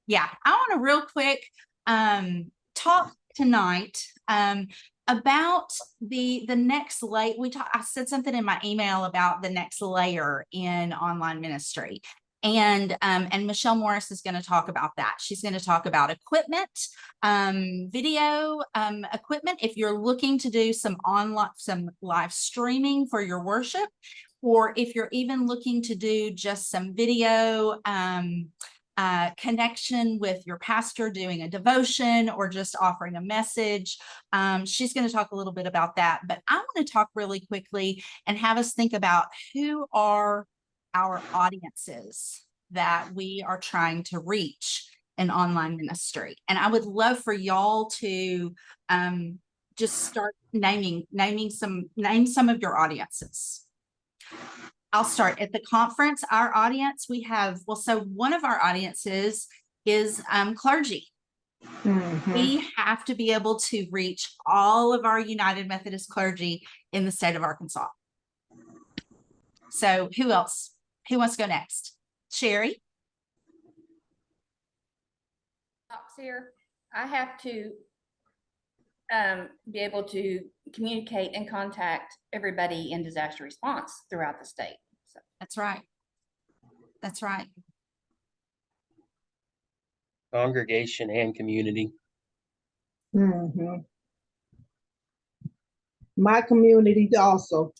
Yeah, I want to real quick talk tonight about the next layer. I said something in my email about the next layer in online ministry. And Michelle Morris is going to talk about that. She's going to talk about equipment, video equipment. If you're looking to do some live streaming for your worship, or if you're even looking to do just some video connection with your pastor doing a devotion or just offering a message. She's going to talk a little bit about that, but I want to talk really quickly and have us think about who are our audiences that we are trying to reach in online ministry. And I would love for y'all to just start name some of your audiences. I'll start at the conference. Our audience, so one of our audiences is clergy. Mm-hmm. We have to be able to reach all of our United Methodist clergy in the state of Arkansas. So who else? Who wants to go next? Sherry? Here, I have to be able to communicate and contact everybody in disaster response throughout the state. So. That's right. That's right. Congregation and community. Mm-hmm. My community also.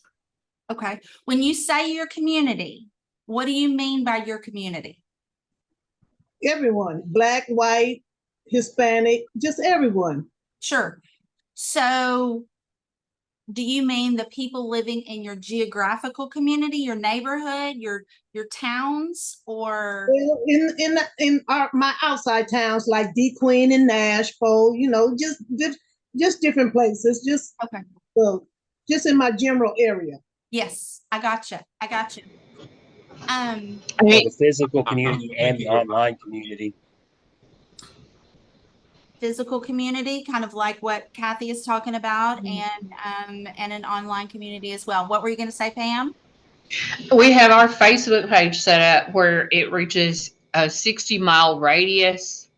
Okay. When you say your community, what do you mean by your community? Everyone, Black, white, Hispanic, just everyone. Sure. So do you mean the people living in your geographical community, your neighborhood, your towns, or? Well, in my outside towns like DeQueen and Nashville, just different places, just okay. Just in my general area. Yes, I gotcha. The physical community and the online community. Physical community, kind of like what Kathy is talking about, mm-hmm. and an online community as well. What were you going to say, Pam? We have our Facebook page set up where it reaches a 60-mile radius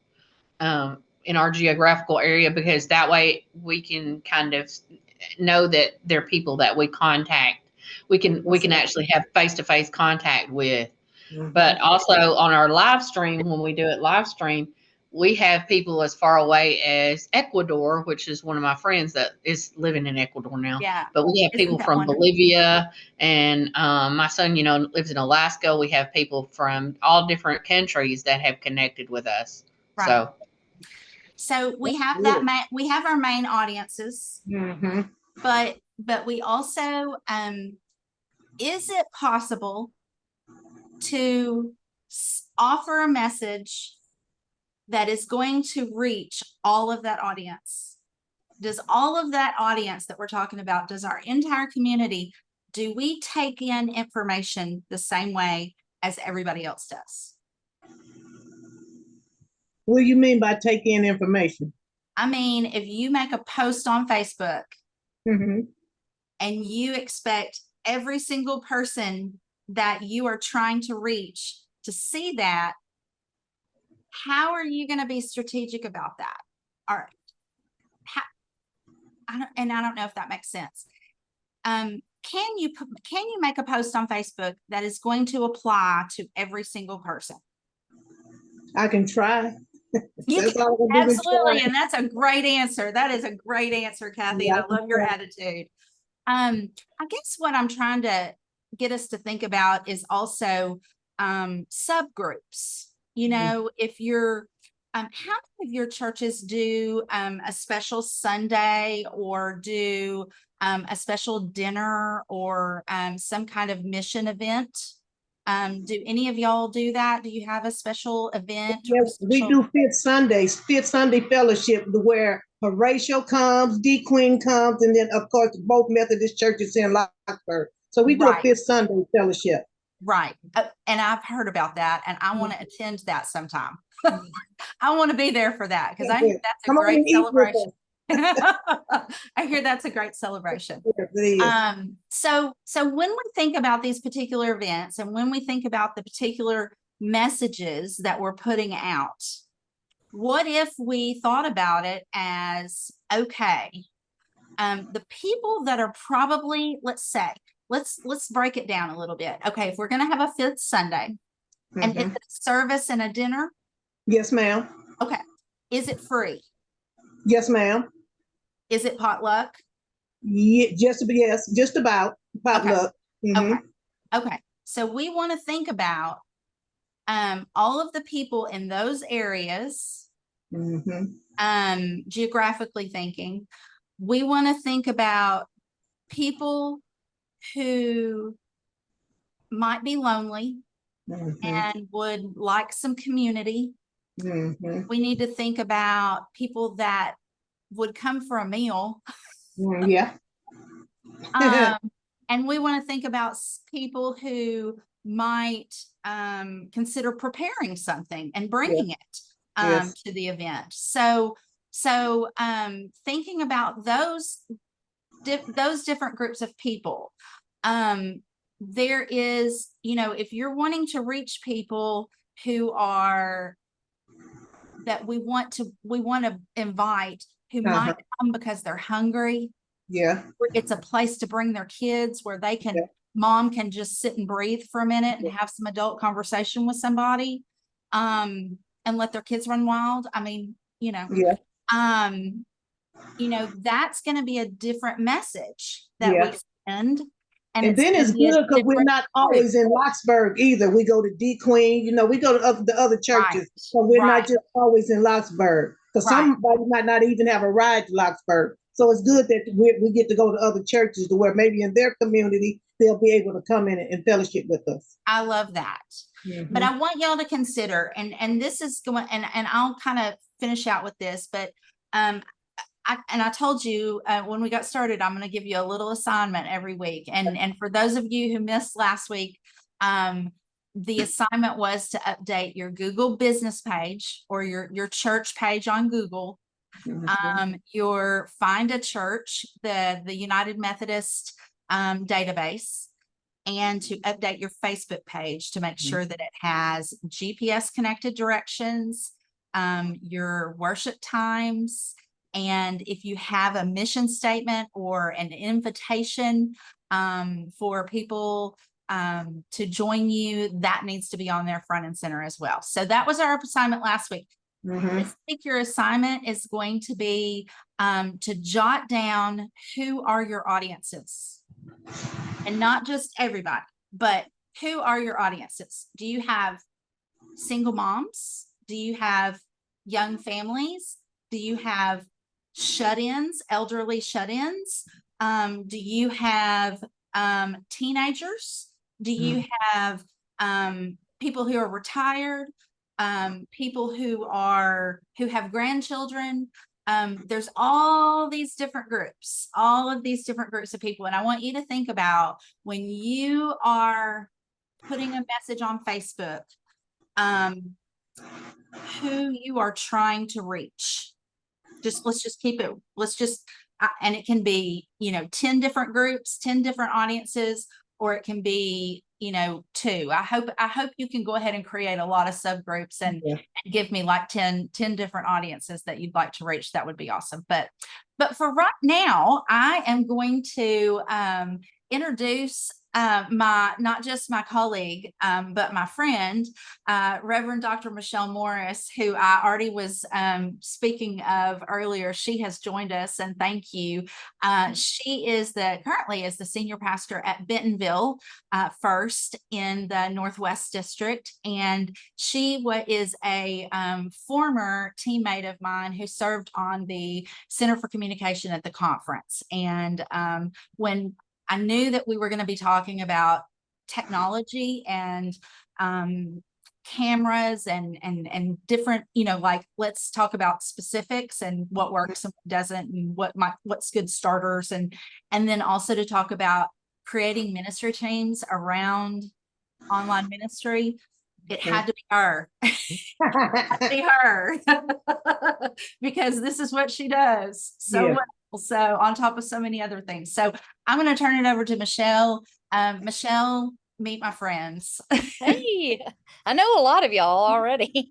in our geographical area, because that way we can kind of know that they're people that we contact. We can actually have face-to-face contact with. Mm-hmm. But also on our live stream, when we do it live stream, we have people as far away as Ecuador, which is one of my friends that is living in Ecuador now. Yeah. But we have people from Bolivia, and my son, lives in Alaska. We have people from all different countries that have connected with us. Right. So we have we have our main audiences, mm-hmm. but we also, is it possible to offer a message that is going to reach all of that audience? Does all of that audience that we're talking about, does our entire community, do we take in information the same way as everybody else does? What do you mean by taking in information? I mean, if you make a post on Facebook, mm-hmm. and you expect every single person that you are trying to reach to see that, how are you going to be strategic about that? Or I don't know if that makes sense. Can you make a post on Facebook that is going to apply to every single person? I can try. Absolutely, and that's a great answer. That is a great answer, Kathy. Yeah, I love your attitude. I guess what I'm trying to get us to think about is also subgroups. If you're how many of your churches do a special Sunday, or do a special dinner, or some kind of mission event? Do any of y'all do that? Do you have a special event? Yes, we do Fifth Sunday Fellowship, where Horatio comes, DeQueen comes, and then of course both Methodist churches in Lockford. So we do a Fifth Sunday Fellowship. Right. And I've heard about that, and I want to attend that sometime. I want to be there for that, because I think that's a great celebration. I hear that's a great celebration. So when we think about these particular events, and when we think about the particular messages that we're putting out, what if we thought about it as, okay, the people that are probably, let's say, let's break it down a little bit. Okay, if we're going to have a fifth Sunday and Mhm. it's a service and a dinner, Yes, ma'am. okay, is it free? Yes, ma'am. Is it potluck? Yeah, yes, just about potluck. Mhm. Okay. Okay. So we want to think about all of the people in those areas, Mhm. geographically thinking. We want to think about people who might be lonely Mhm. and would like some community. Mhm. We need to think about people that would come for a meal. Yeah. Um, and we want to think about people who might consider preparing something and bringing it Yes. to the event. So thinking about those different groups of people. There is, if you're wanting to reach people who are that we want to invite who Uh-huh. might come because they're hungry. Yeah. It's a place to bring their kids where they can, Yeah. mom can just sit and breathe for a minute and have some adult conversation with somebody, and let their kids run wild. I mean, Yeah. that's going to be a different message that Yeah. we send. And then gonna it's be a good because we're different not group. always in Locksburg either. We go to D Queen, we go to the other churches. So we're right. not just always in Locksburg. Because Right. somebody might not even have a ride to Locksburg. So it's good that we get to go to other churches to where maybe in their community, they'll be able to come in and fellowship with us. I love that. But I want y'all to consider, and this is going, and I'll kind of finish out with this, but I told you when we got started, I'm going to give you a little assignment every week. And for those of you who missed last week, the assignment was to update your Google business page or your church page on Google. Your Find a Church, the United Methodist database, and to update your Facebook page to make sure that it has GPS connected directions, your worship times. And if you have a mission statement or an invitation for people to join you, that needs to be on there front and center as well. So that was our assignment last week. This week, your assignment is going to be to jot down who are your audiences. And not just everybody, but who are your audiences? Do you have single moms? Do you have young families? Do you have shut-ins, elderly shut-ins? Do you have teenagers? Do you have people who are retired? People who have grandchildren? There's all these different groups, all of these different groups of people. And I want you to think about when you are putting a message on Facebook, who you are trying to reach. Let's just keep it, and it can be, 10 different groups, 10 different audiences, or it can be, 2. I hope you can go ahead and create a lot of subgroups and give me like 10 different audiences that you'd like to reach. That would be awesome. But for right now, I am going to introduce not just my colleague, but my friend, Reverend Dr. Michelle Morris, who I already was speaking of earlier. She has joined us, and thank you. She is currently is the senior pastor at Bentonville First in the Northwest District, and she is a former teammate of mine who served on the Center for Communication at the conference. And when I knew that we were going to be talking about technology and cameras and different, like let's talk about specifics and what works and what doesn't, and what's good starters, and then also to talk about creating ministry teams around online ministry. It had to be her. Because this is what she does so well. So on top of so many other things. So I'm going to turn it over to Michelle. Michelle, meet my friends. Hey, I know a lot of y'all already.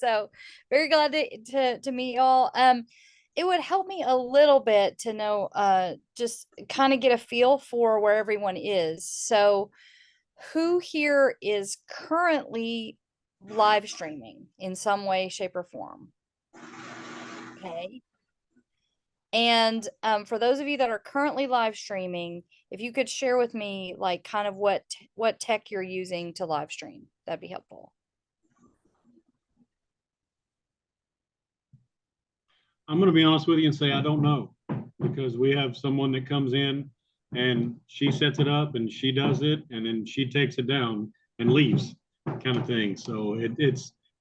So very glad to meet y'all. It would help me a little bit to know, just kind of get a feel for where everyone is. So who here is currently live streaming in some way, shape, or form? Okay. And for those of you that are currently live streaming, if you could share with me like kind of what tech you're using to live stream, that'd be helpful. I'm going to be honest with you and say I don't know, because we have someone that comes in and she sets it up and she does it and then she takes it down and leaves, kind of thing. So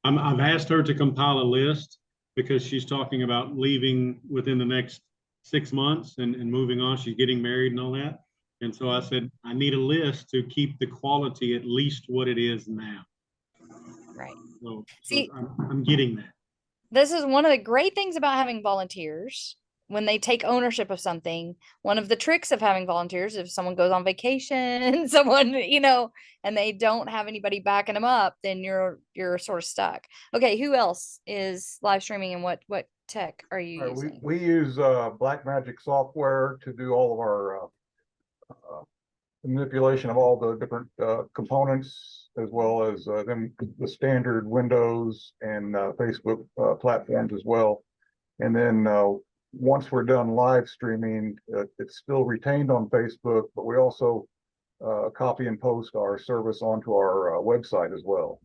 I've asked her to compile a list because she's talking about leaving within the next 6 months and moving on. She's getting married and all that. And so I said, I need a list to keep the quality at least what it is now. Right. So See, I'm getting that. this is one of the great things about having volunteers when they take ownership of something. One of the tricks of having volunteers, if someone goes on vacation, someone, and they don't have anybody backing them up, then you're sort of stuck. Okay, who else is live streaming and what tech are you using? We use Blackmagic software to do all of our manipulation of all the different components, as well as the standard Windows and Facebook platforms as well. And then once we're done live streaming, it's still retained on Facebook, but we also copy and post our service onto our website as well.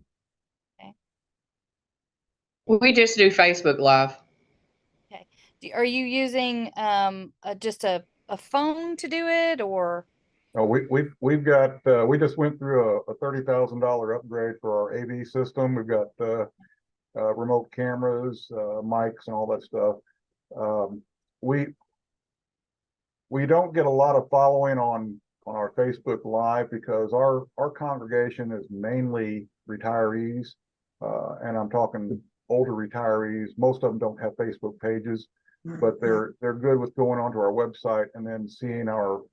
We just do Facebook Live. Okay. Are you using just a phone to do it, or? No, we've got we just went through a $30,000 upgrade for our AV system. We've got remote cameras, mics, and all that stuff. We don't get a lot of following on our Facebook Live because our congregation is mainly retirees, and I'm talking older retirees. Most of them don't have Facebook pages, but they're good with going onto our website and then seeing our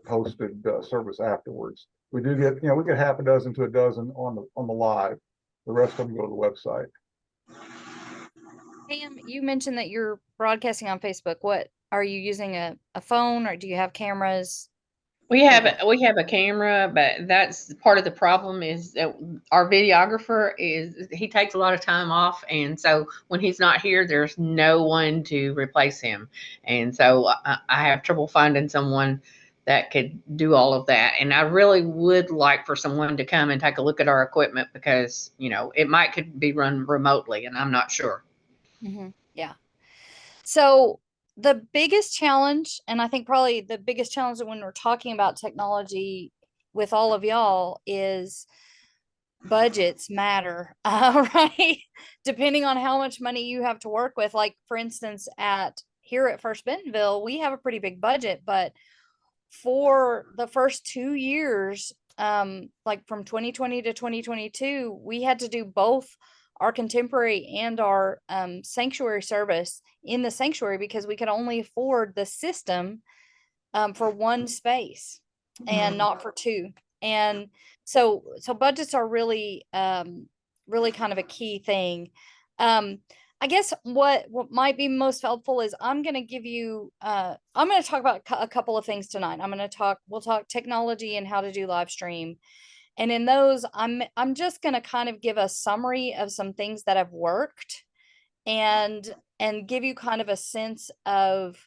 posted service afterwards. We do get, we get half a dozen to a dozen on the live. The rest of them go to the website. Pam, you mentioned that you're broadcasting on Facebook. What are you using, a phone, or do you have cameras? We have a camera, but that's part of the problem is that our videographer he takes a lot of time off, and so when he's not here, there's no one to replace him, and so I have trouble finding someone that could do all of that. And I really would like for someone to come and take a look at our equipment because it could be run remotely, and I'm not sure. Mm-hmm. Yeah. So the biggest challenge, and I think probably the biggest challenge when we're talking about technology with all of y'all, is budgets matter, right? Depending on how much money you have to work with. Like, for instance, here at First Bentonville, we have a pretty big budget, but for the first 2 years, like from 2020 to 2022, we had to do both our contemporary and our sanctuary service in the sanctuary because we could only afford the system for one space and not for two. And so budgets are really really kind of a key thing. I guess what might be most helpful is I'm going to give you I'm going to talk about a couple of things tonight. We'll talk technology and how to do live stream. And in those, I'm just going to kind of give a summary of some things that have worked and give you kind of a sense of,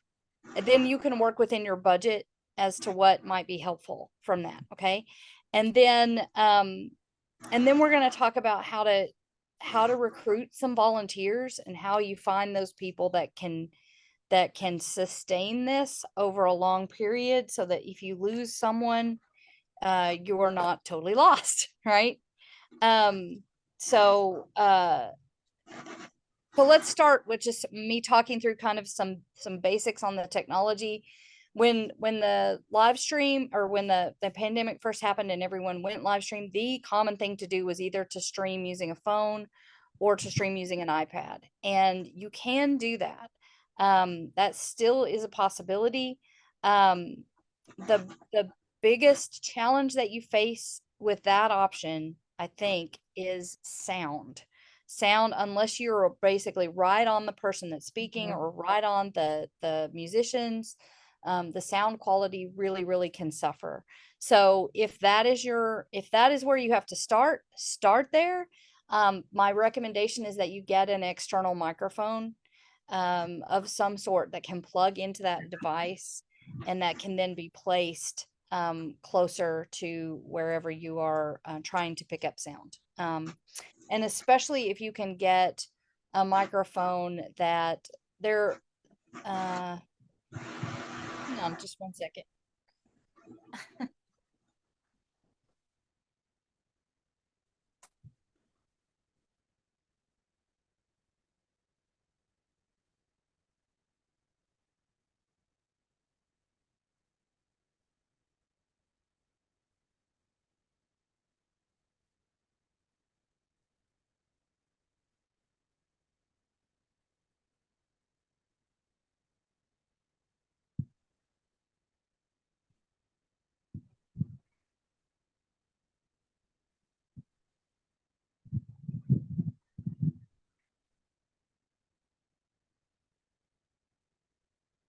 then you can work within your budget as to what might be helpful from that. Okay. And then we're going to talk about how to recruit some volunteers and how you find those people that can sustain this over a long period, so that if you lose someone, you're not totally lost, right? So let's start with just me talking through kind of some basics on the technology. When the live stream, or when the pandemic first happened and everyone went live stream, the common thing to do was either to stream using a phone or to stream using an iPad. And you can do that. That still is a possibility. The biggest challenge that you face with that option, I think, is sound. sound, unless you're basically right on the person that's speaking or right on the musicians, the sound quality really, really can suffer. So if that is where you have to start there. My recommendation is that you get an external microphone of some sort that can plug into that device and that can then be placed closer to wherever you are trying to pick up sound. And especially if you can get a microphone that they're, hang on just one second.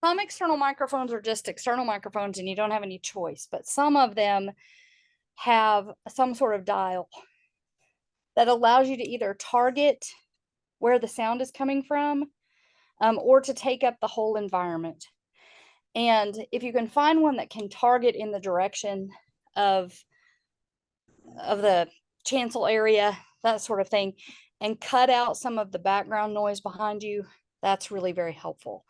Some external microphones are just external microphones and you don't have any choice, but some of them have some sort of dial that allows you to either target where the sound is coming from, or to take up the whole environment. And if you can find one that can target in the direction of the chancel area, that sort of thing, and cut out some of the background noise behind you, that's really very helpful.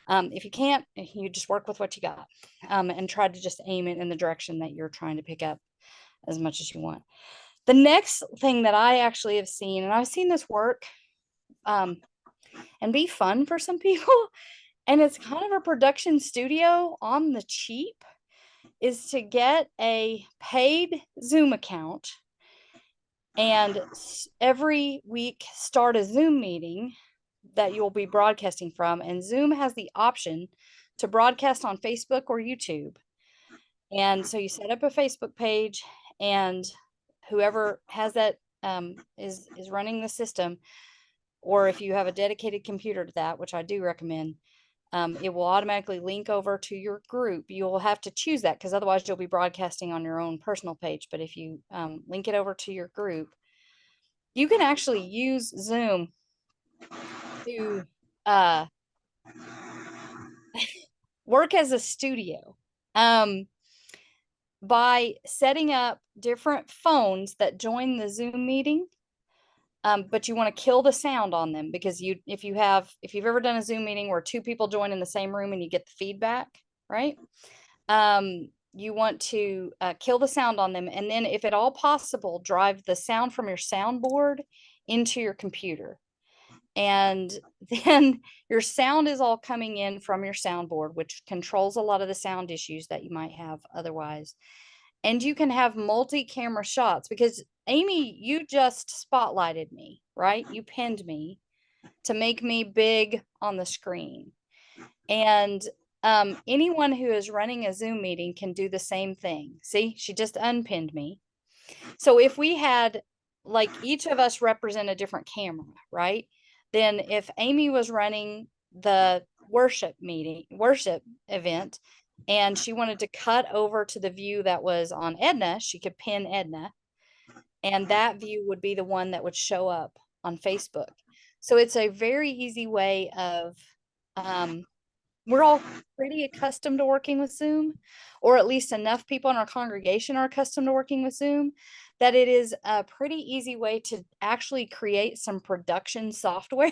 If you can't, you just work with what you got, and try to just aim it in the direction that you're trying to pick up as much as you want. The next thing that I actually have seen, and I've seen this work and be fun for some people, and it's kind of a production studio on the cheap, is to get a paid Zoom account and every week start a Zoom meeting that you'll be broadcasting from. And Zoom has the option to broadcast on Facebook or YouTube. And so you set up a Facebook page, and whoever has that is running the system, or if you have a dedicated computer to that, which I do recommend, it will automatically link over to your group. You'll have to choose that because otherwise you'll be broadcasting on your own personal page. But if you link it over to your group, you can actually use Zoom to work as a studio by setting up different phones that join the Zoom meeting. But you want to kill the sound on them, because if you've ever done a Zoom meeting where two people join in the same room and you get the feedback, right? You want to kill the sound on them. And then if at all possible, drive the sound from your soundboard into your computer. And then your sound is all coming in from your soundboard, which controls a lot of the sound issues that you might have otherwise. And you can have multi-camera shots, because Amy, you just spotlighted me, right? You pinned me to make me big on the screen. And anyone who is running a Zoom meeting can do the same thing. See, she just unpinned me. So if we had, like, each of us represent a different camera, right? Then if Amy was running the worship event, and she wanted to cut over to the view that was on Edna, she could pin Edna, and that view would be the one that would show up on Facebook. So it's a very easy way of, we're all pretty accustomed to working with Zoom, or at least enough people in our congregation are accustomed to working with Zoom, that it is a pretty easy way to actually create some production software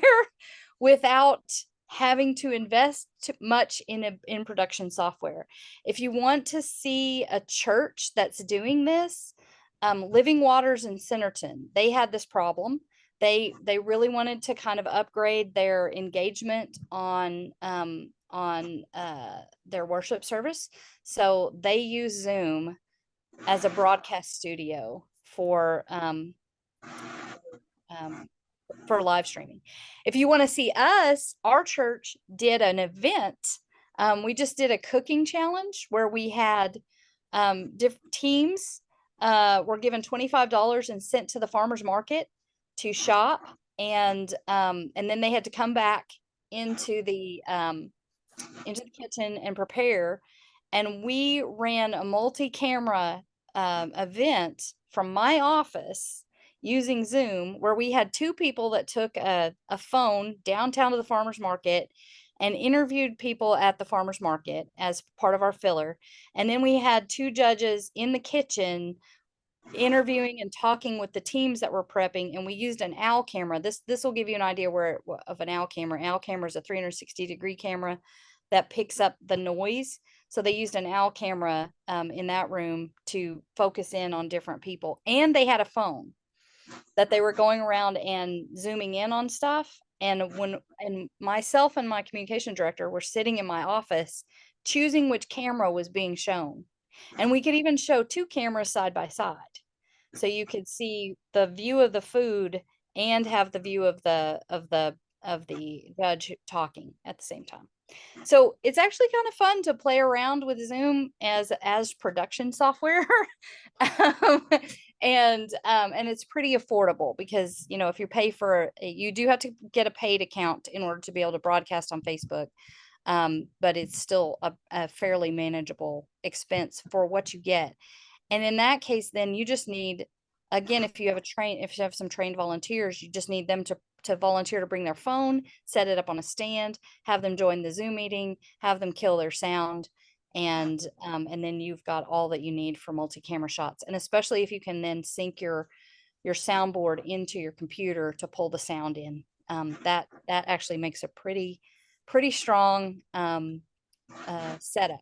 without having to invest much in production software. If you want to see a church that's doing this, Living Waters in Centerton, they had this problem. They really wanted to kind of upgrade their engagement on their worship service. So they use Zoom as a broadcast studio for live streaming. If you want to see us, our church did an event. We just did a cooking challenge where we had different teams were given $25 and sent to the farmer's market to shop and then they had to come back into the kitchen and prepare. And we ran a multi-camera event from my office using Zoom, where we had two people that took a phone downtown to the farmer's market and interviewed people at the farmer's market as part of our filler. And then we had two judges in the kitchen interviewing and talking with the teams that were prepping, and we used an OWL camera. This will give you an idea of an OWL camera. OWL camera is a 360-degree camera that picks up the noise. So they used an OWL camera in that room to focus in on different people, and they had a phone that they were going around and zooming in on stuff. And myself and my communication director were sitting in my office choosing which camera was being shown. And we could even show two cameras side by side. So you could see the view of the food and have the view of the judge talking at the same time. So it's actually kind of fun to play around with Zoom as production software. And it's pretty affordable because, you know, if you pay you do have to get a paid account in order to be able to broadcast on Facebook. But it's still a fairly manageable expense for what you get. And in that case, then you just need, again, if you have some trained volunteers, you just need them to volunteer to bring their phone, set it up on a stand, have them join the Zoom meeting, have them kill their sound. And then you've got all that you need for multi-camera shots. And especially if you can then sync your soundboard into your computer to pull the sound in, that actually makes a pretty strong setup.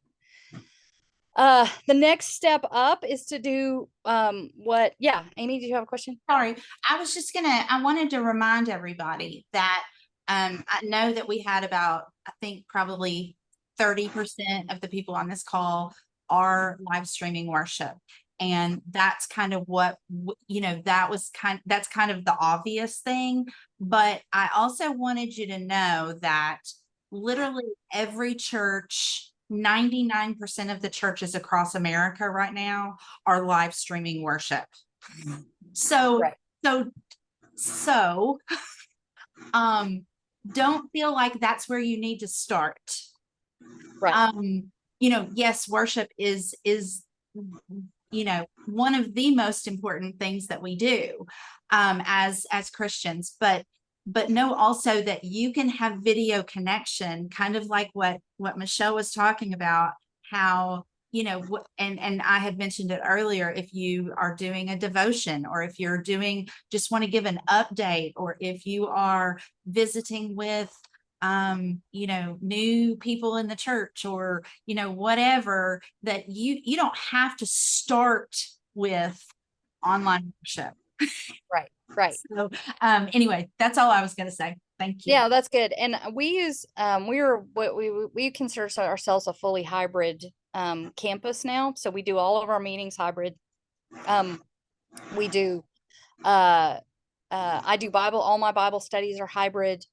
The next step up is to do Amy, do you have a question? Sorry, I wanted to remind everybody that I know that we had about, I think probably 30% of the people on this call are live streaming worship. And that's kind of what, that's kind of the obvious thing. But I also wanted you to know that literally every church, 99% of the churches across America right now are live streaming worship. So, Right. so, don't feel like that's where you need to start. Right. Yes, worship is, one of the most important things that we do, as Christians, but know also that you can have video connection, kind of like what Michelle was talking about, how, and I had mentioned it earlier, if you are doing a devotion, or if you're just want to give an update, or if you are visiting with, new people in the church, or, whatever, that you don't have to start with online worship. Right. So, anyway, that's all I was going to say. Thank you. Yeah, that's good. And we use, we consider ourselves a fully hybrid campus now. So we do all of our meetings hybrid. We do, I do all my Bible studies are hybrid.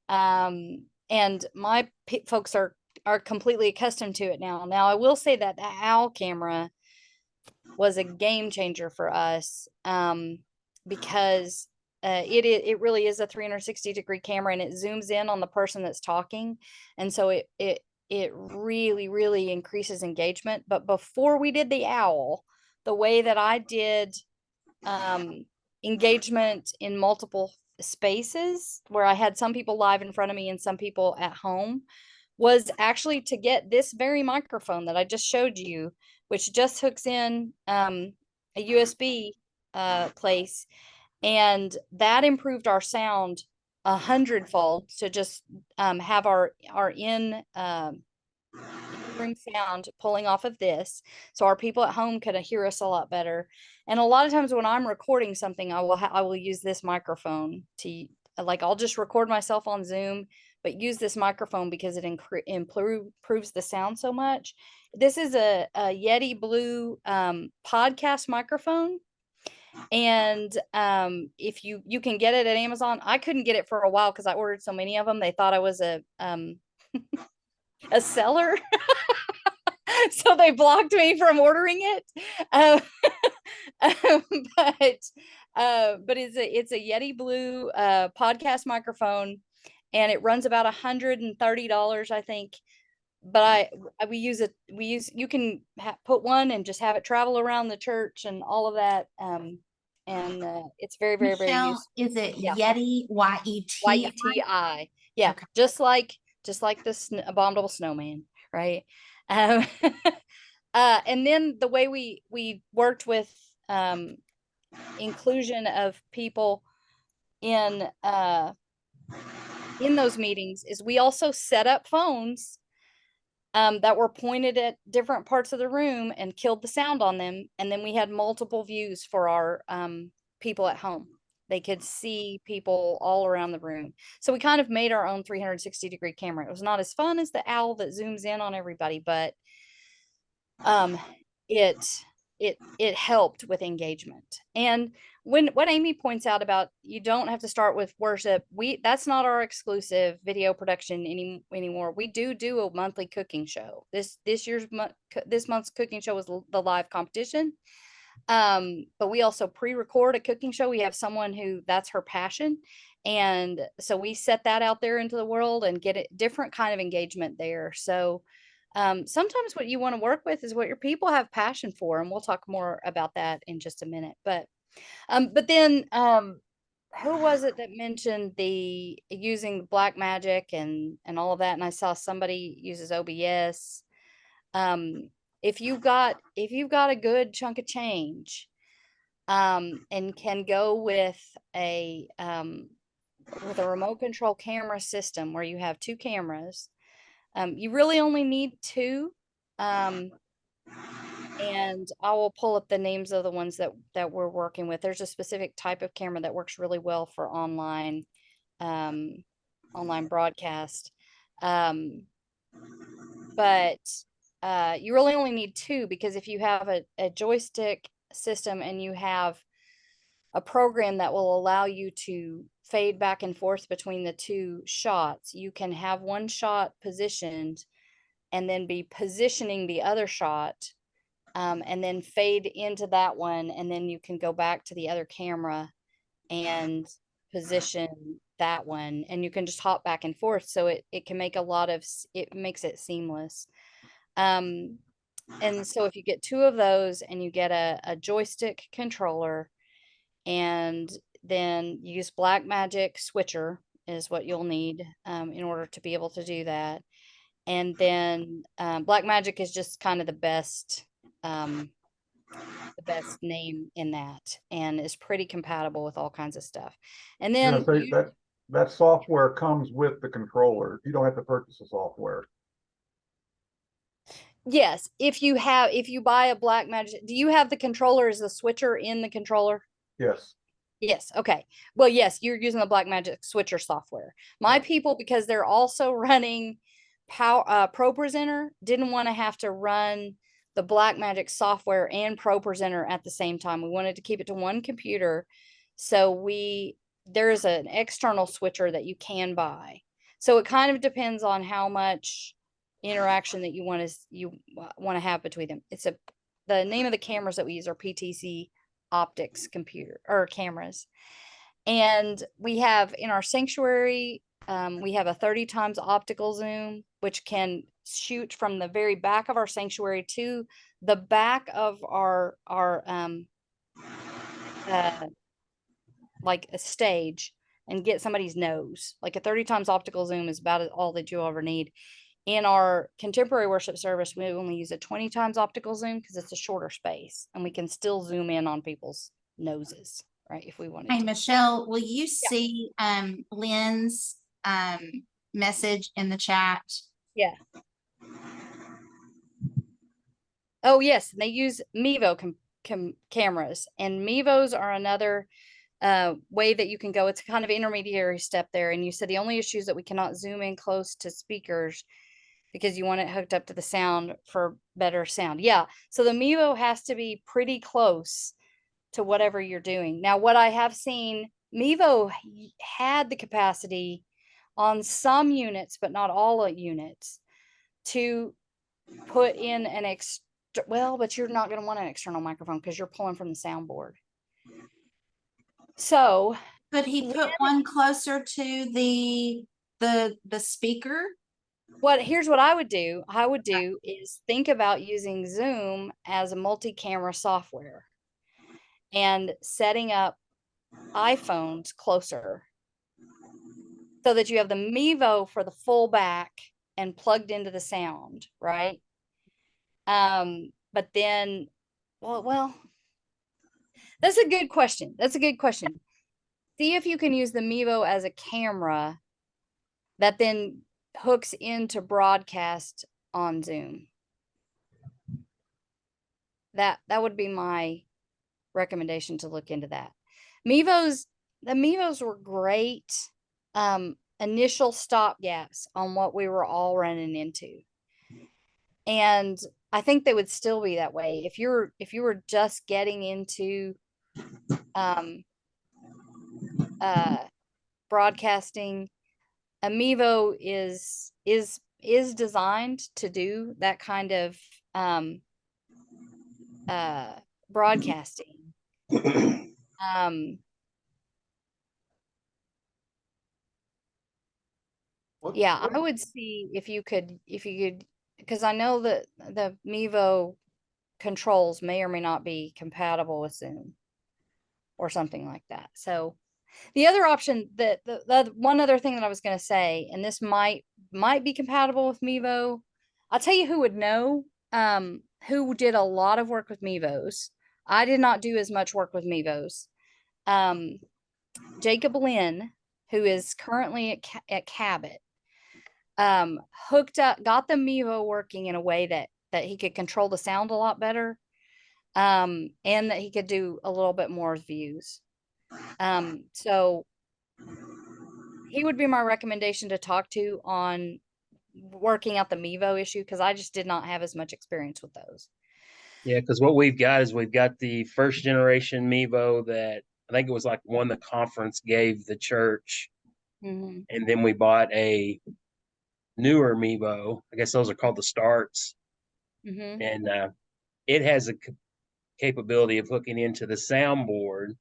And my folks are completely accustomed to it now. Now I will say that the OWL camera was a game changer for us, because it really is a 360-degree camera, and it zooms in on the person that's talking. And so it really, really increases engagement. But before we did the OWL, the way that I did engagement in multiple spaces, where I had some people live in front of me and some people at home, was actually to get this very microphone that I just showed you, which just hooks in a USB place. And that improved our sound 100-fold to just have our in room sound pulling off of this, so our people at home could hear us a lot better. And a lot of times when I'm recording something, I will use this microphone to, like, I'll just record myself on Zoom, but use this microphone because it improves the sound so much. This is a Yeti Blue podcast microphone. And if you can get it at Amazon. I couldn't get it for a while because I ordered so many of them. They thought I was a seller. So they blocked me from ordering it. But it's a Yeti Blue podcast microphone, and it runs about $130, I think. But we use it. You can put one and just have it travel around the church and all of that. And it's very, very, very Michelle, useful. is it Yeah. Yeti, Y-E-T? YETI. Yeah, Okay. just like the abominable snowman, right? Um, and then the way we worked with inclusion of people in those meetings is we also set up phones that were pointed at different parts of the room and killed the sound on them, and then we had multiple views for our people at home. They could see people all around the room. So we kind of made our own 360-degree camera. It was not as fun as the owl that zooms in on everybody, but it helped with engagement. And what Amy points out about you don't have to start with worship, that's not our exclusive video production anymore. We do a monthly cooking show. This month's cooking show was the live competition. But we also pre-record a cooking show. We have someone who that's her passion. And so we set that out there into the world and get a different kind of engagement there. So sometimes what you want to work with is what your people have passion for. And we'll talk more about that in just a minute. But then who was it that mentioned the using black magic and all of that? And I saw somebody uses OBS. If you've got a good chunk of change, and can go with a remote control camera system where you have 2 cameras, you really only need 2. And I will pull up the names of the ones that we're working with. There's a specific type of camera that works really well for online broadcast. But you really only need 2, because if you have a joystick system and you have a program that will allow you to fade back and forth between the 2 shots, you can have one shot positioned and then be positioning the other shot, and then fade into that one, and then you can go back to the other camera and position that one, and you can just hop back and forth. So it can make it makes it seamless. And so if you get 2 of those and you get a joystick controller, and then use Blackmagic switcher is what you'll need in order to be able to do that. And then Blackmagic is just kind of the best name in that, and is pretty compatible with all kinds of stuff. And then That software comes with the controller. You don't have to purchase the software. yes, if you buy a Blackmagic, do you have the controller as the switcher in the controller? Yes. Yes. Okay. Well, yes, you're using the Blackmagic switcher software. My people, because they're also running ProPresenter, didn't want to have to run the Blackmagic software and ProPresenter at the same time. We wanted to keep it to one computer. So there's an external switcher that you can buy. So it kind of depends on how much interaction that you want to have between them. The name of the cameras that we use are PTC optics computer or cameras. And we have in our sanctuary, we have a 30 times optical zoom, which can shoot from the very back of our sanctuary to the back of our like a stage, and get somebody's nose. Like a 30 times optical zoom is about all that you ever need. In our contemporary worship service, we only use a 20 times optical zoom because it's a shorter space, and we can still zoom in on people's noses, right? If we wanted Hey, to. Michelle, will you see Lynn's message in the chat? Yeah. Oh, yes. They use Mevo cameras, and Mevos are another way that you can go. It's a kind of intermediary step there. And you said the only issue is that we cannot zoom in close to speakers because you want it hooked up to the sound for better sound. Yeah. So the Mevo has to be pretty close to whatever you're doing. Now, what I have seen, Mevo had the capacity on some units, but not all units, to put in but you're not going to want an external microphone because you're pulling from the soundboard. So Could he put one closer to the speaker? here's what I would do. I would do is think about using Zoom as a multi-camera software and setting up iPhones closer so that you have the Mevo for the full back and plugged into the sound, right? But then, well, that's a good question. That's a good question. See if you can use the Mevo as a camera that then hooks into broadcast on Zoom. That would be my recommendation, to look into that. The Mevos were great initial stopgaps on what we were all running into. And I think they would still be that way if you were just getting into broadcasting. A Mevo is designed to do that kind of broadcasting. Yeah, I would see if you could, because I know that the Mevo controls may or may not be compatible with Zoom or something like that. So the other option, that the one other thing that I was going to say, and this might be compatible with Mevo. I'll tell you who would know, who did a lot of work with Mevos. I did not do as much work with Mevos. Jacob Lynn, who is currently at Cabot, hooked up, got the Mevo working in a way that he could control the sound a lot better, and that he could do a little bit more views. So he would be my recommendation to talk to on working out the Mevo issue, because I just did not have as much experience with those. Yeah, because what we've got is we've got the first generation Mevo that I think it was like one the conference gave the church, Mm-hmm. and then we bought a newer Mevo. I guess those are called the Starts, Mm-hmm. and it has a capability of hooking into the soundboard.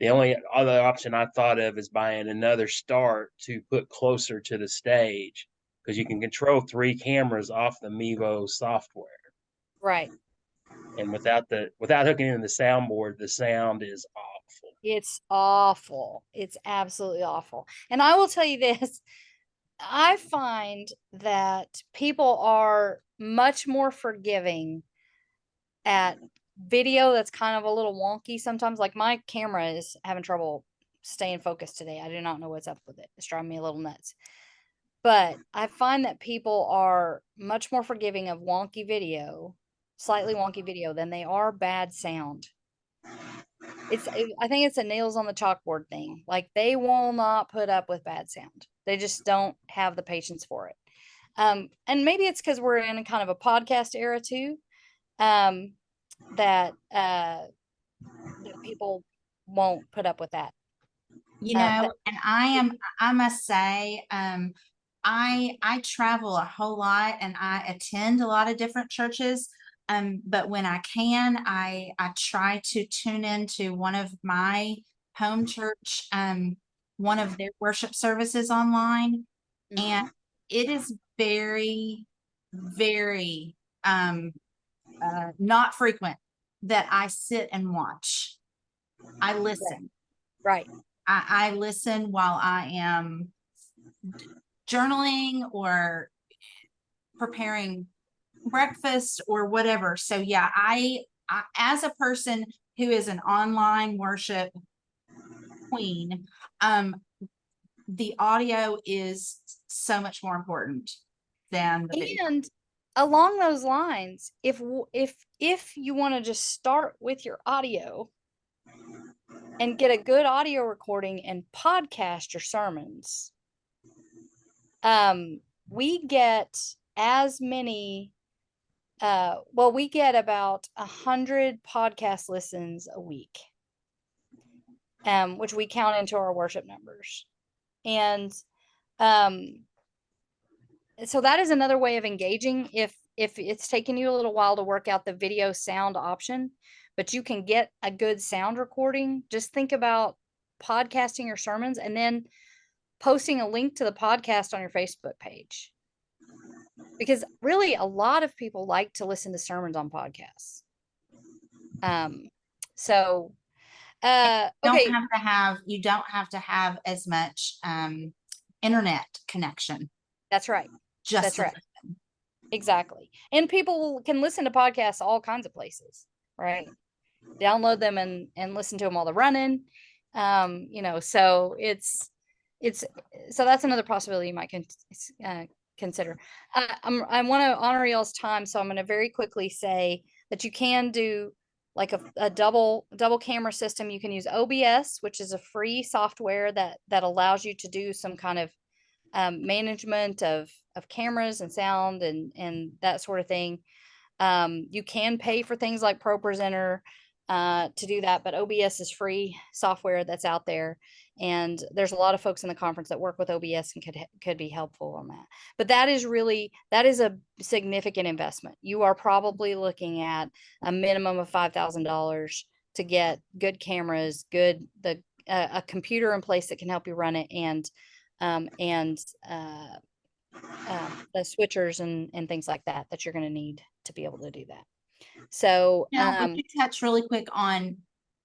The only other option I thought of is buying another Start to put closer to the stage, because you can control 3 cameras off the Mevo software. Right. And without hooking into the soundboard, the sound is awful. It's awful. It's absolutely awful. And I will tell you this, I find that people are much more forgiving at video that's kind of a little wonky sometimes. Like, my camera is having trouble staying focused today. I do not know what's up with it. It's driving me a little nuts. But I find that people are much more forgiving of slightly wonky video, than they are bad sound. I think it's a nails on the chalkboard thing. Like, they will not put up with bad sound. They just don't have the patience for it. And maybe it's because we're in a kind of a podcast era too, that people won't put up with that. And I must say, I travel a whole lot and I attend a lot of different churches. But when I can, I try to tune into one of my home church, one of their worship services online. And it is very, very, not frequent that I sit and watch. I listen. Right. I listen while I am journaling or preparing breakfast or whatever. So yeah, I as a person who is an online worship queen, the audio is so much more important than the video. And along those lines, if you want to just start with your audio and get a good audio recording and podcast your sermons, we get as many, we get about 100 podcast listens a week, which we count into our worship numbers. And so that is another way of engaging if it's taking you a little while to work out the video sound option. but you can get a good sound recording. Just think about podcasting your sermons and then posting a link to the podcast on your Facebook page. Because really a lot of people like to listen to sermons on podcasts. So okay. You don't have to have as much internet connection. That's right. Just That's to right. listen. Exactly. And people can listen to podcasts all kinds of places, right? Download them and listen to them while they're running. So so that's another possibility you might consider. I want to honor y'all's time, so I'm going to very quickly say that you can do like a double camera system. You can use OBS, which is a free software that allows you to do some kind of management of cameras and sound and that sort of thing. You can pay for things like ProPresenter to do that, but OBS is free software that's out there. And there's a lot of folks in the conference that work with OBS and could be helpful on that. But that is a significant investment. You are probably looking at a minimum of $5,000 to get good cameras, a computer in place that can help you run it, and the switchers and things like that you're going to need to be able to do that. So Would you touch really quick on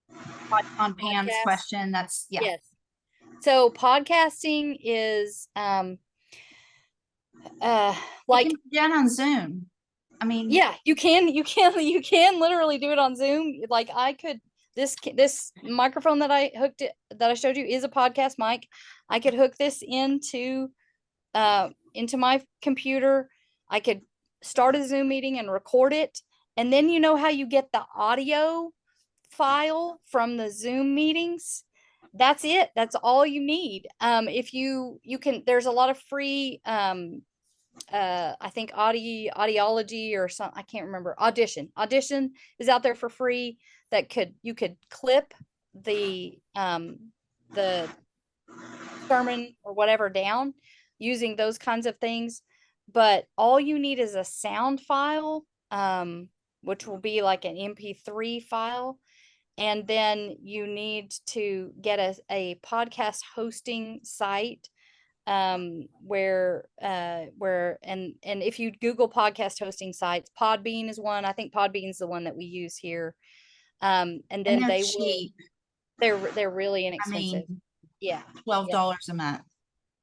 Pam's podcast? question? That's Yes. So podcasting is like like done on Zoom. I mean, yeah, you can literally do it on Zoom. Like I could this microphone that I showed you is a podcast mic. I could hook this into my computer. I could start a Zoom meeting and record it. And then you know how you get the audio file from the Zoom meetings? That's it. That's all you need. If you can, there's a lot of free, I think Audiology or something, I can't remember. Audition is out there for free that you could clip the sermon or whatever down using those kinds of things. But all you need is a sound file, which will be like an MP3 file. And then you need to get a podcast hosting site, where if you Google podcast hosting sites, Podbean is one. I think Podbean is the one that we use here. And then they're cheap. They're really inexpensive. I mean, yeah. $12 a month.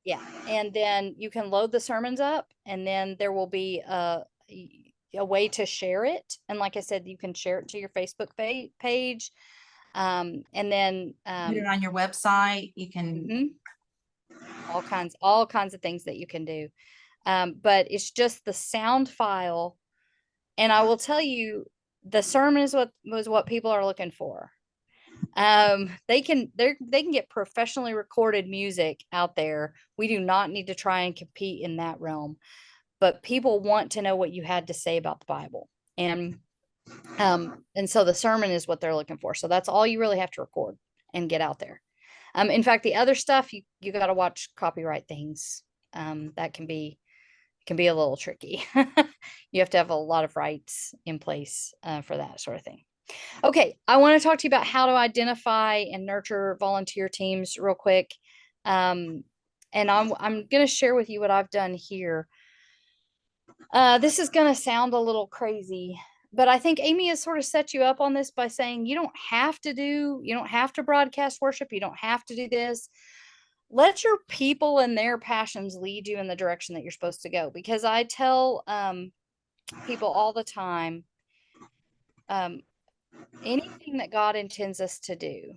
Yeah. And then you can load the sermons up, and then there will be a way to share it. And like I said, you can share it to your Facebook page. And then put it on your website. You can all kinds of things that you can do. But it's just the sound file. And I will tell you, the sermon was what people are looking for. They can get professionally recorded music out there. We do not need to try and compete in that realm, but people want to know what you had to say about the Bible. And so the sermon is what they're looking for. So that's all you really have to record and get out there. In fact, the other stuff, you got to watch copyright things. That can be a little tricky. You have to have a lot of rights in place for that sort of thing. Okay, I want to talk to you about how to identify and nurture volunteer teams real quick. And I'm going to share with you what I've done here. This is going to sound a little crazy, but I think Amy has sort of set you up on this by saying you don't have to broadcast worship. You don't have to do this. Let your people and their passions lead you in the direction that you're supposed to go. Because I tell people all the time, anything that God intends us to do,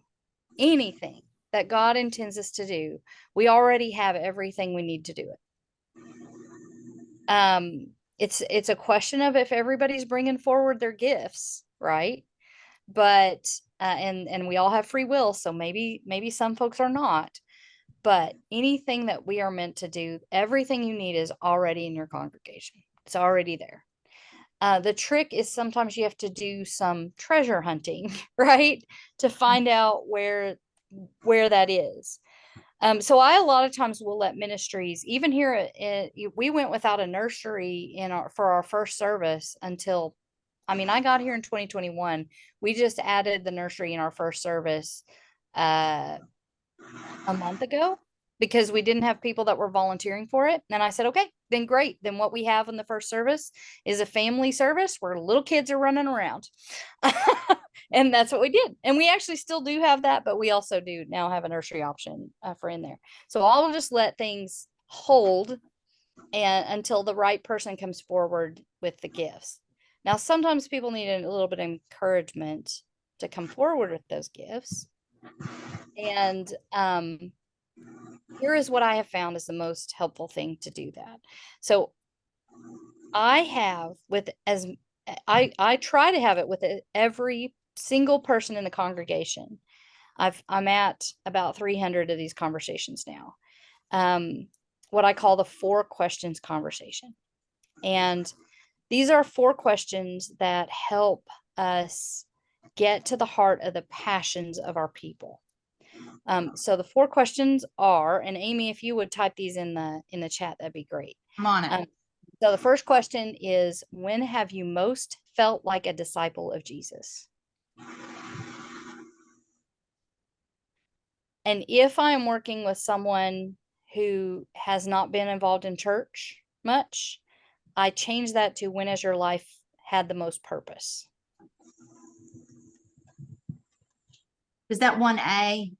we already have everything we need to do it. It's a question of if everybody's bringing forward their gifts, right? But and we all have free will, so maybe some folks are not. But anything that we are meant to do, everything you need is already in your congregation. It's already there. The trick is sometimes you have to do some treasure hunting, right? To find out where that is. So I a lot of times will let ministries, even here, we went without a nursery for our first service until I mean, I got here in 2021. We just added the nursery in our first service a month ago because we didn't have people that were volunteering for it. And I said, okay, then great. Then what we have in the first service is a family service where little kids are running around. And that's what we did. And we actually still do have that, but we also do now have a nursery option for in there. So I'll just let things hold and until the right person comes forward with the gifts. Now, sometimes people need a little bit of encouragement to come forward with those gifts. And here is what I have found is the most helpful thing to do that. So I have I try to have it with every single person in the congregation. I'm at about 300 of these conversations now. What I call the 4 questions conversation. And these are 4 questions that help us get to the heart of the passions of our people. So the 4 questions are, and Amy, if you would type these in the chat, that'd be great. I'm on it. So the first question is, when have you most felt like a disciple of Jesus? And if I am working with someone who has not been involved in church much, I change that to, when has your life had the most purpose? Is that 1A?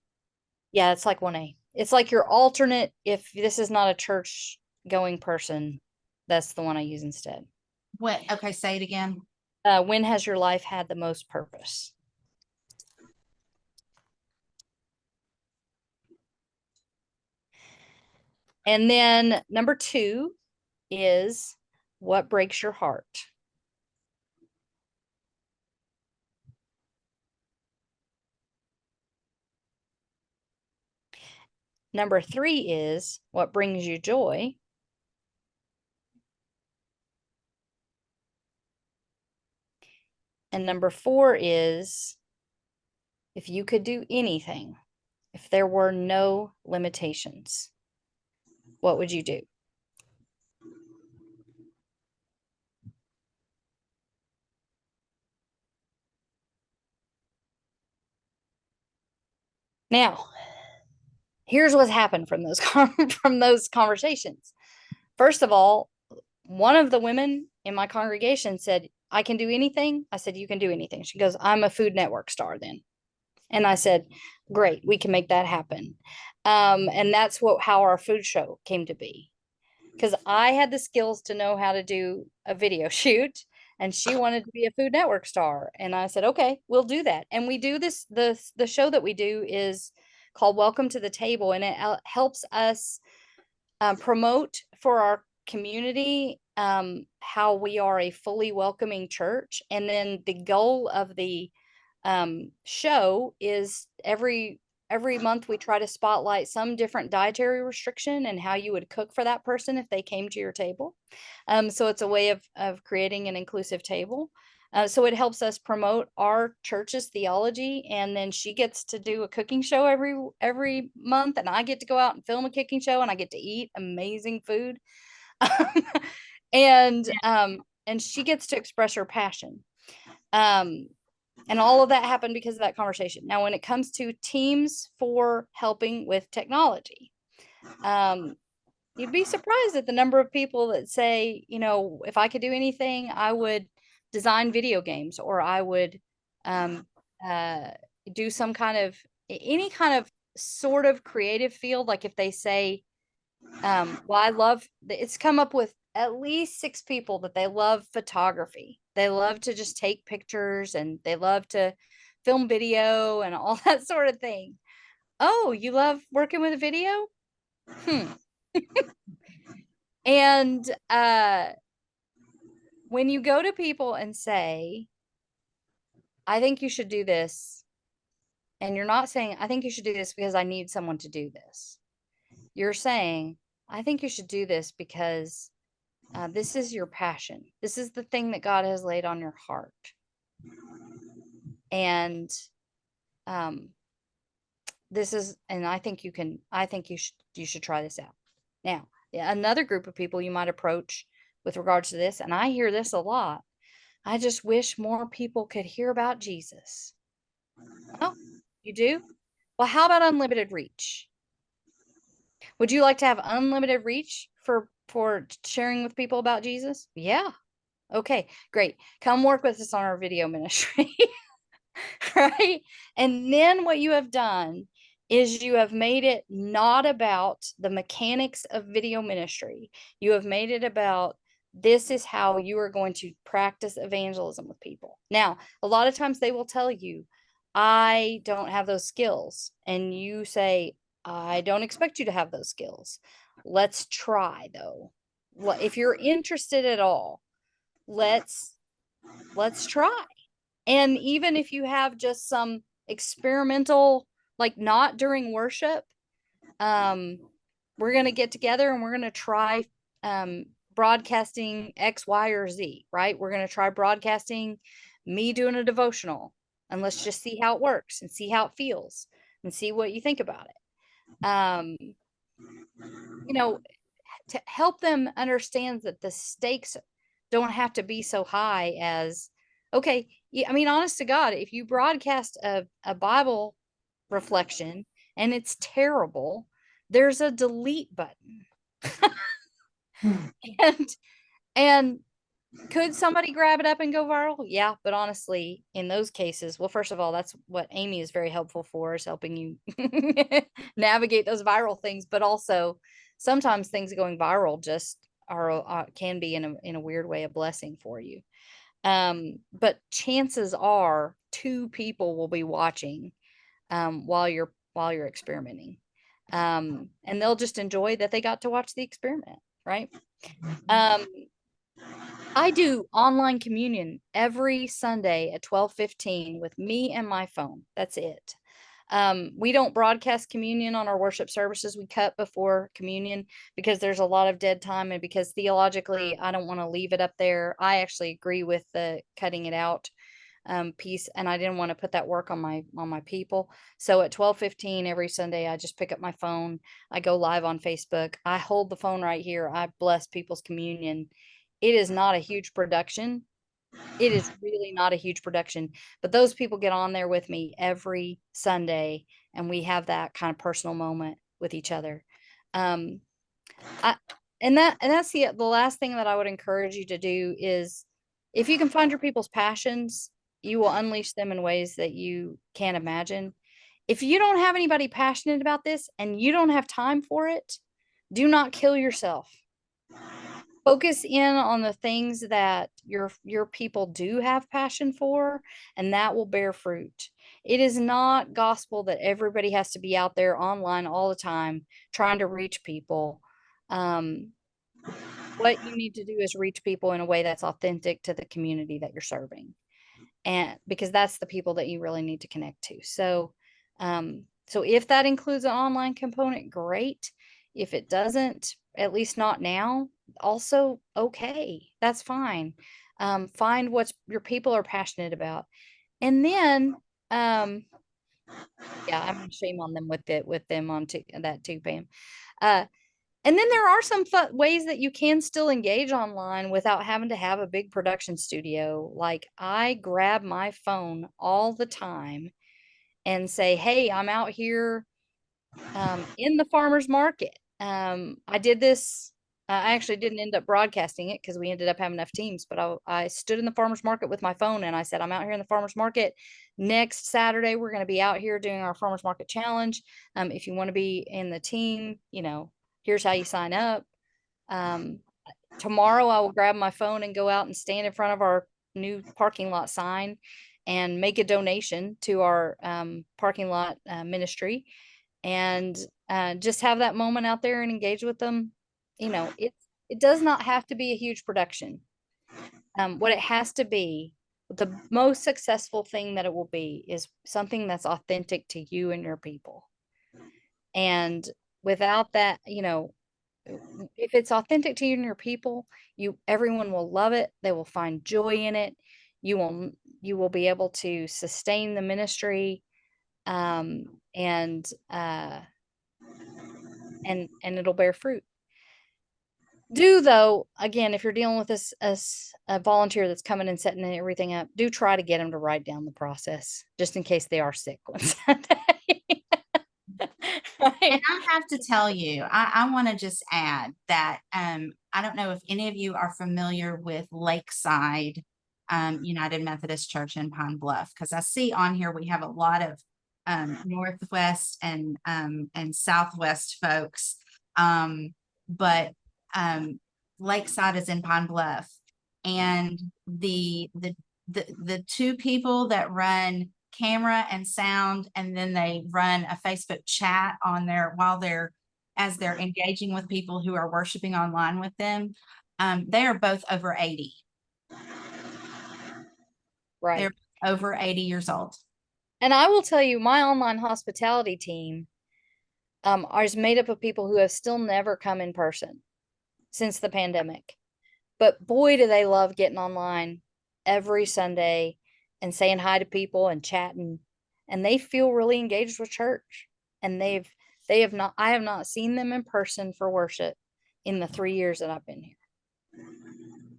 Yeah, it's like 1A. It's like your alternate. If this is not a church going person, that's the one I use instead. What? Okay, say it again. When has your life had the most purpose? And then number 2 is, what breaks your heart? Number 3 is, what brings you joy? And number 4 is, if you could do anything, if there were no limitations, what would you do? Now, here's what's happened from those from those conversations. First of all, one of the women in my congregation said, I can do anything. I said, you can do anything. She goes, I'm a Food Network star then. And I said, great, we can make that happen. And that's how our food show came to be. Because I had the skills to know how to do a video shoot, and she wanted to be a Food Network star. And I said, okay, we'll do that. And we do this, the show that we do is called Welcome to the Table, and it helps us promote for our community how we are a fully welcoming church. And then the goal of the show is every month we try to spotlight some different dietary restriction and how you would cook for that person if they came to your table. So it's a way of creating an inclusive table. So it helps us promote our church's theology, and then she gets to do a cooking show every month, and I get to go out and film a cooking show, and I get to eat amazing food. And she gets to express her passion. And all of that happened because of that conversation. Now, when it comes to teams for helping with technology, you'd be surprised at the number of people that say, if I could do anything, I would design video games, or I would do some kind of, any kind of sort of creative field. Like if they say, it's come up with at least 6 people that they love photography. They love to just take pictures, and they love to film video and all that sort of thing. Oh, you love working with a video? And when you go to people and say, I think you should do this, and you're not saying, I think you should do this because I need someone to do this. You're saying, I think you should do this because this is your passion. This is the thing that God has laid on your heart. And I think you should try this out. Now, another group of people you might approach with regards to this, and I hear this a lot. I just wish more people could hear about Jesus. Oh, you do? Well, how about unlimited reach? Would you like to have unlimited reach for sharing with people about Jesus? Yeah. Okay, great. Come work with us on our video ministry. Right? And then what you have done is you have made it not about the mechanics of video ministry. You have made it about this is how you are going to practice evangelism with people. Now, a lot of times they will tell you, I don't have those skills. And you say, I don't expect you to have those skills. Let's try though. If you're interested at all, let's try. And even if you have just some experimental, like not during worship, we're going to get together and we're going to try broadcasting X, Y, or Z, right? We're going to try broadcasting me doing a devotional, and let's just see how it works and see how it feels and see what you think about it. You know, to help them understand that the stakes don't have to be so high as, okay, yeah, I mean, honest to God, if you broadcast a Bible reflection and it's terrible, there's a delete button. and could somebody grab it up and go viral? Yeah, but honestly, in those cases, well, first of all, that's what Amy is very helpful for, is helping you navigate those viral things. But also, sometimes things going viral just are can be in a weird way a blessing for you. But chances are 2 people will be watching while you're experimenting. And they'll just enjoy that they got to watch the experiment, right? I do online communion every Sunday at 12:15 with me and my phone. That's it. We don't broadcast communion on our worship services. We cut before communion because there's a lot of dead time, and because theologically I don't want to leave it up there. I actually agree with the cutting it out piece, and I didn't want to put that work on my people. So at 12:15 every Sunday, I just pick up my phone. I go live on Facebook. I hold the phone right here. I bless people's communion. It is not a huge production. It is really not a huge production, but those people get on there with me every Sunday, and we have that kind of personal moment with each other. And that's the last thing that I would encourage you to do is, if you can find your people's passions, you will unleash them in ways that you can't imagine. If you don't have anybody passionate about this and you don't have time for it, do not kill yourself. Focus in on the things that your people do have passion for, and that will bear fruit. It is not gospel that everybody has to be out there online all the time trying to reach people. What you need to do is reach people in a way that's authentic to the community that you're serving, and because that's the people that you really need to connect to. So if that includes an online component, great. If it doesn't, at least not now, also okay, that's fine. Find what your people are passionate about, and then yeah, I'm gonna shame on them with them on that too, Pam. And then there are some ways that you can still engage online without having to have a big production studio. Like, I grab my phone all the time and say, hey, I'm out here in the farmer's market. I did this. I actually didn't end up broadcasting it because we ended up having enough teams, but I stood in the farmer's market with my phone and I said, I'm out here in the farmer's market. Next Saturday, we're going to be out here doing our farmer's market challenge. If you want to be in the team, here's how you sign up. Tomorrow I will grab my phone and go out and stand in front of our new parking lot sign and make a donation to our parking lot ministry, and just have that moment out there and engage with them. It does not have to be a huge production. What it has to be, the most successful thing that it will be, is something that's authentic to you and your people. And without that, if it's authentic to you and your people, everyone will love it. They will find joy in it. You will be able to sustain the ministry, and it'll bear fruit. Do though, again, if you're dealing with this as a volunteer that's coming and setting everything up, do try to get them to write down the process, just in case they are sick one Sunday. And Right? I have to tell you, I want to just add that I don't know if any of you are familiar with Lakeside United Methodist Church in Pine Bluff, because I see on here we have a lot of Northwest and Southwest folks. But Lakeside is in Pine Bluff, and the two people that run camera and sound, and then they run a Facebook chat on there as they're engaging with people who are worshiping online with them. They are both over 80. Right. They're over 80 years old. And I will tell you, my online hospitality team is made up of people who have still never come in person since the pandemic. But boy, do they love getting online every Sunday and saying hi to people and chatting. And they feel really engaged with church. And I have not seen them in person for worship in the 3 years that I've been here.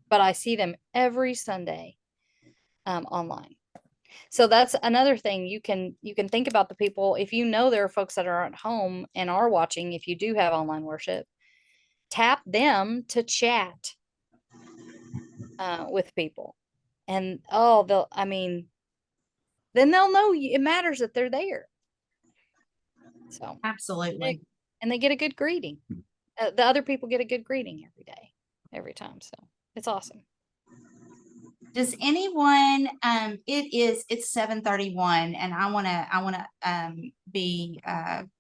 But I see them every Sunday online. So that's another thing you can think about the people. If you know there are folks that are at home and are watching, if you do have online worship, tap them to chat with people. And then they'll know it matters that they're there. So Absolutely. and they get a good greeting. The other people get a good greeting every day, every time. So it's awesome. Does anyone, it's 7:31, and I wanna be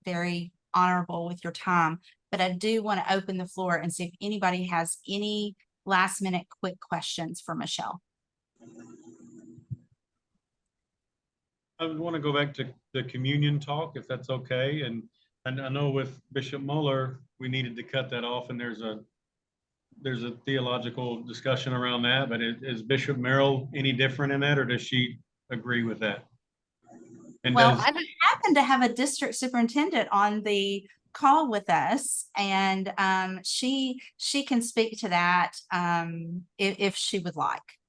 very honorable with your time, but I do want to open the floor and see if anybody has any last minute quick questions for Michelle. I would want to go back to the communion talk, if that's okay. And I know with Bishop Mueller, we needed to cut that off, and there's a theological discussion around that, but is Bishop Merrill any different in that, or does she agree with that? And Well, does, I happen to have a district superintendent on the call with us, and she can speak to that if she would like.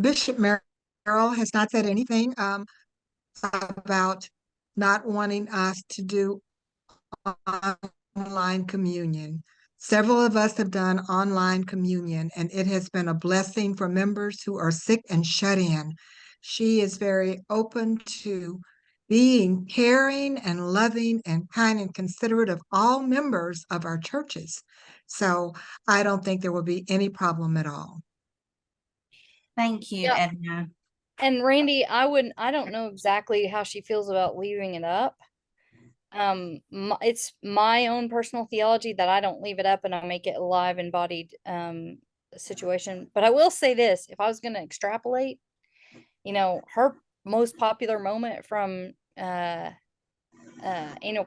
Bishop Merrill has not said anything about not wanting us to do online communion. Several of us have done online communion, and it has been a blessing for members who are sick and shut in. She is very open to being caring and loving and kind and considerate of all members of our churches. So I don't think there will be any problem at all. Thank you, Yeah. Edna. And Randy, I don't know exactly how she feels about leaving it up. It's my own personal theology that I don't leave it up and I make it a live embodied situation. But I will say this, if I was going to extrapolate, her most popular moment from annual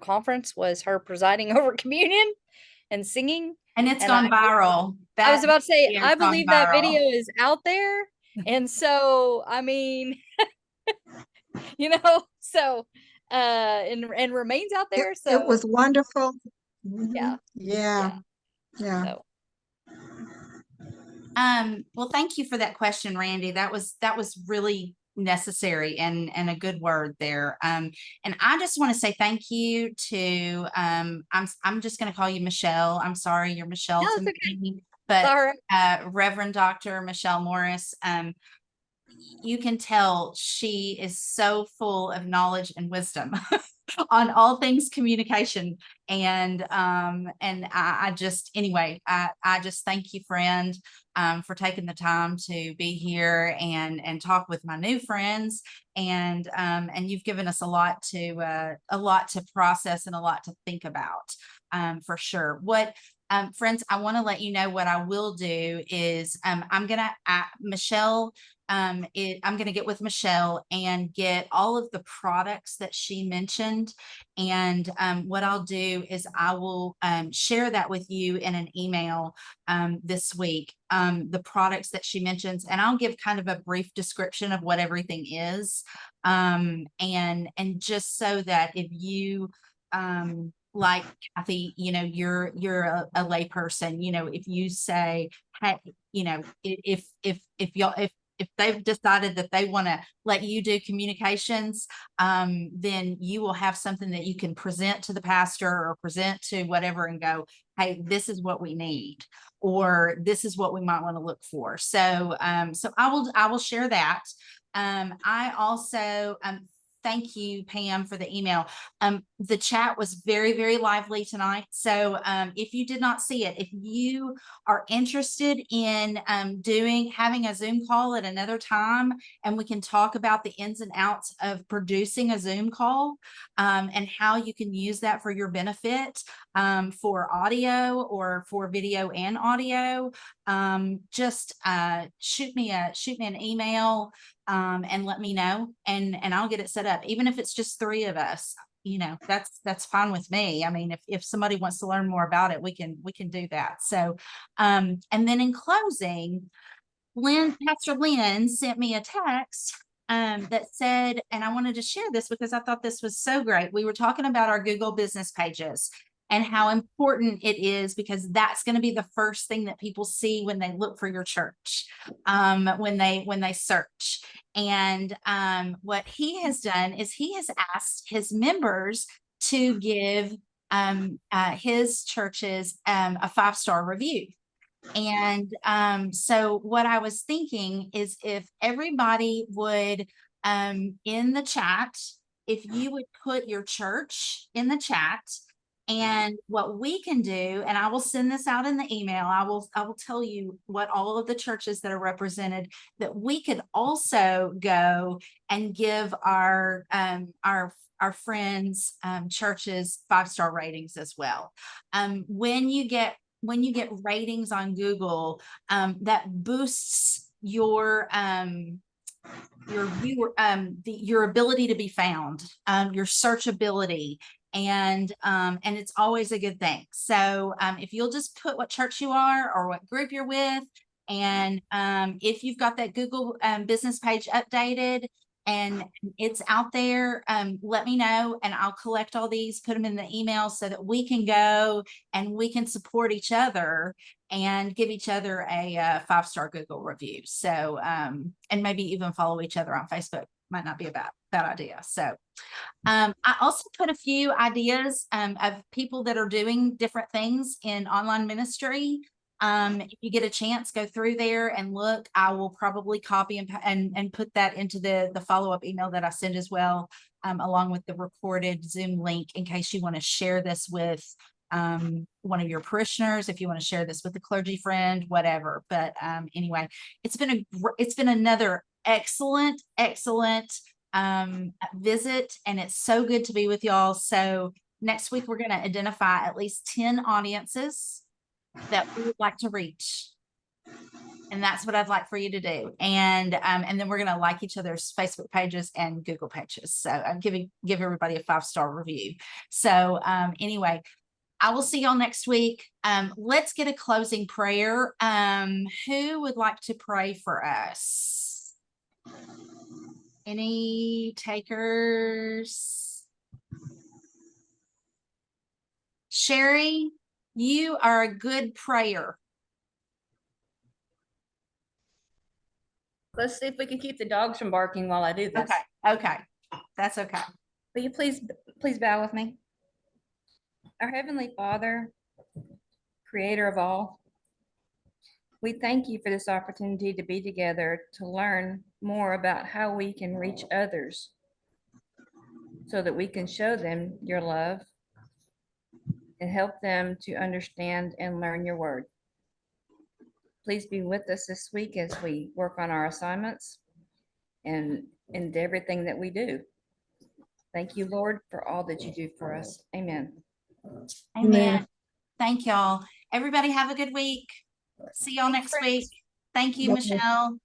conference was her presiding over communion and singing. And it's And gone viral. I was about to say, video I has gone believe that viral. video is out there. And so, so and remains out there. So It was wonderful. Yeah. Yeah. So. Well, thank you for that question, Randy. That was really necessary and a good word there. And I just want to say thank you to I'm just going to call you Michelle. I'm sorry, you're Michelle No, to it's okay. me, but All right. Reverend Dr. Michelle Morris. You can tell she is so full of knowledge and wisdom on all things communication. And I just thank you, friend, for taking the time to be here and talk with my new friends. And you've given us a lot to process and a lot to think about, for sure. Friends, I want to let you know what I will do is I'm going to get with Michelle and get all of the products that she mentioned. And what I'll do is I will share that with you in an email this week, the products that she mentions, and I'll give kind of a brief description of what everything is. And just so that if you like Kathy, you're a lay person, if you say, hey, if y'all, if they've decided that they want to let you do communications, then you will have something that you can present to the pastor or present to whatever and go, hey, this is what we need, or this is what we might want to look for. So, so I will share that. I also, thank you, Pam, for the email. The chat was very, very lively tonight. So if you did not see it, if you are interested in having a Zoom call at another time, and we can talk about the ins and outs of producing a Zoom call, and how you can use that for your benefit, for audio or for video and audio, just shoot me an email, and let me know, and I'll get it set up. Even if it's just 3 of us, that's fine with me. I mean, if somebody wants to learn more about it, we can do that. So, and then in closing, Pastor Lynn sent me a text that said, and I wanted to share this because I thought this was so great. We were talking about our Google business pages and how important it is, because that's going to be the first thing that people see when they look for your church, when they search. And what he has done is he has asked his members to give his churches a 5-star review. And so what I was thinking is, if everybody would, in the chat, if you would put your church in the chat, and what we can do, and I will send this out in the email, I will tell you what all of the churches that are represented, that we could also go and give our friends, churches 5-star ratings as well. When you get ratings on Google, that boosts your viewer, your ability to be found, your searchability, and it's always a good thing. So if you'll just put what church you are or what group you're with, and if you've got that Google business page updated and it's out there, let me know, and I'll collect all these, put them in the email, so that we can go and we can support each other and give each other a 5-star Google review. So, and maybe even follow each other on Facebook. Might not be a bad idea. So, I also put a few ideas of people that are doing different things in online ministry. If you get a chance, go through there and look. I will probably copy and put that into the follow-up email that I send as well, along with the recorded Zoom link, in case you want to share this with one of your parishioners, if you want to share this with a clergy friend, whatever. But anyway, it's been another excellent visit, and it's so good to be with y'all. So next week we're going to identify at least 10 audiences that we would like to reach, and that's what I'd like for you to do. And then we're going to like each other's Facebook pages and Google pages. So I'm give everybody a 5-star review. So anyway, I will see y'all next week. Let's get a closing prayer. Who would like to pray for us? Any takers? Sherry, you are a good prayer. Let's see if we can keep the dogs from barking while I do this. Okay. That's okay. Will you please bow with me? Our Heavenly Father, Creator of all, we thank you for this opportunity to be together to learn more about how we can reach others, so that we can show them your love and help them to understand and learn your word. Please be with us this week as we work on our assignments and in everything that we do. Thank you, Lord, for all that you do for us. Amen. Amen. Thank y'all. Everybody have a good week. See y'all next week. Thank you, Bye. Michelle.